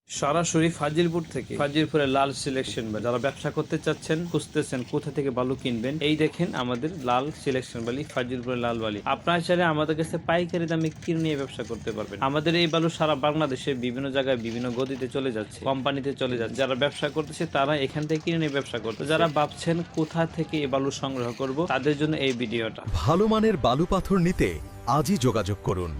সরাসরি ফাজিলপুর থেকে, ফাজিলপুরের লাল সিলেকশন বালি। যারা ব্যবসা করতে চাচ্ছেন, খুঁজতেছেন কোথা থেকে বালু কিনবেন, এই দেখেন আমাদের লাল সিলেকশন বালি, ফাজিলপুরের লাল বালি। আপনারা চাইলে আমাদের কাছে পাইকারি দামে কিনে নিয়ে ব্যবসা করতে পারবেন। আমাদের এই বালু সারা বাংলাদেশে বিভিন্ন জায়গায় বিভিন্ন গতিতে চলে যাচ্ছে, কোম্পানিতে চলে যাচ্ছে। যারা ব্যবসা করতেছে তারা এখান থেকে কিনে নিয়ে ব্যবসা করতে। যারা ভাবছেন কোথা থেকে এই বালু সংগ্রহ করব, তাদের জন্য এই ভিডিওটা। ভালো মানের বালু পাথর নিতে আজই যোগাযোগ করুন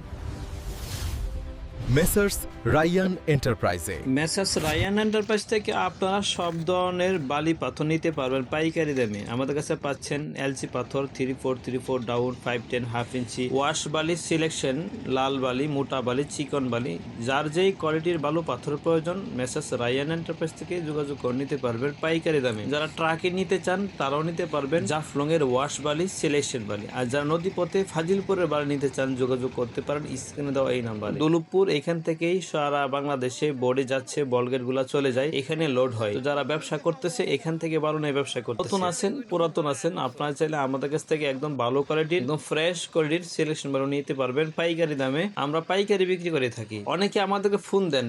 মেসার্স রায়ান এন্টারপ্রাইজে। মেসার্স রায়ান এন্টারপ্রাইজ থেকে আপনারা সব ধরনের বালি পাথর নিতে পারবেন পাইকারি দামে। আমাদের কাছে পাচ্ছেন এলসি পাথর 3434 ডাউন, 510 হাফ ইঞ্চি, ওয়াশ বালি সিলেকশন, লাল বালি, মোটা বালি, চিকন বালি, যার যেই কোয়ালিটির বালু পাথর প্রয়োজন মেসার্স রায়ান এন্টারপ্রাইজ থেকে যোগাযোগ করে নিতে পারবেন পাইকারি দামে। যারা ট্রাকে নিতে চান তারাও নিতে পারবেন জাফলং এর ওয়াশ বালি সিলেকশন বালি। আর যারা নদী পথে ফাজিলপুরের বালি নিতে চান যোগাযোগ করতে পারেন স্ক্রিনে দেওয়া এই নাম্বারে। দৌলতপুর এখান থেকেই সারা বাংলাদেশে বোর্ডে যাচ্ছে, বলগেট গুলা চলে যায়, এখানে লোড হয়। তো যারা ব্যবসা করতেছে এখান থেকে বালু নিয়ে ব্যবসা করতে, নতুন আছেন পুরাতন আছেন, আপনারা চাইলে আমাদের কাছ থেকে একদম ভালো কোয়ালিটির, একদম ফ্রেশ কোয়ালিটির সিলেকশন বালু নিতে পারবেন পাইকারি দামে। আমরা পাইকারি বিক্রি করে থাকি। অনেকে আমাদেরকে ফোন দেন,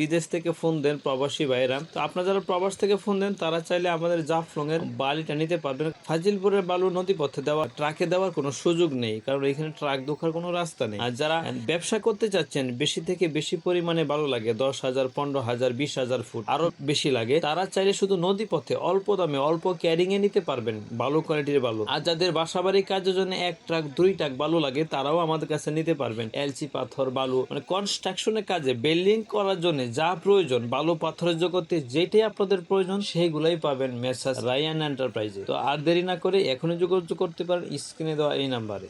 বিদেশ থেকে ফোন দেন প্রবাসী ভাইরা। তো আপনারা যারা প্রবাস থেকে ফোন দেন তারা চাইলে আমাদের জাফলং এর বালিটা নিতে পারবেন। ফাজিলপুরের বালু নদী পথে দেওয়া, ট্রাকে দেওয়ার কোনো সুযোগ নেই, কারণ এখানে ট্রাক ঢোকার কোনো রাস্তা নেই। আর যারা ব্যবসা করতে চাচ্ছেন, বেশি থেকে বেশি পরিমাণে বালু লাগে, 10,000, 15,000, 20,000 ফুট আরো বেশি লাগে, তারা চাইলে শুধু নদী পথে অল্প দামে অল্প ক্যারিং এ নিতে পারবেন ভালো কোয়ালিটির বালু। আর যাদের বাসাবাড়ি কাজের জন্য 1 ট্রাক 2 ট্রাক বালু লাগে তারাও আমাদের কাছে নিতে পারবেন। এলসি পাথর বালু, মানে কনস্ট্রাকশনের কাজে বিল্ডিং করার জন্য যা প্রয়োজন, বালু পাথরের জগতে যেটাই আপনাদের প্রয়োজন সেইগুলাই পাবেন মেসার্স রায়ান এন্টারপ্রাইজে। তো আর দেরি না করে এখনই যোগাযোগ করতে পারেন স্ক্রিনে দেওয়া এই নাম্বারে।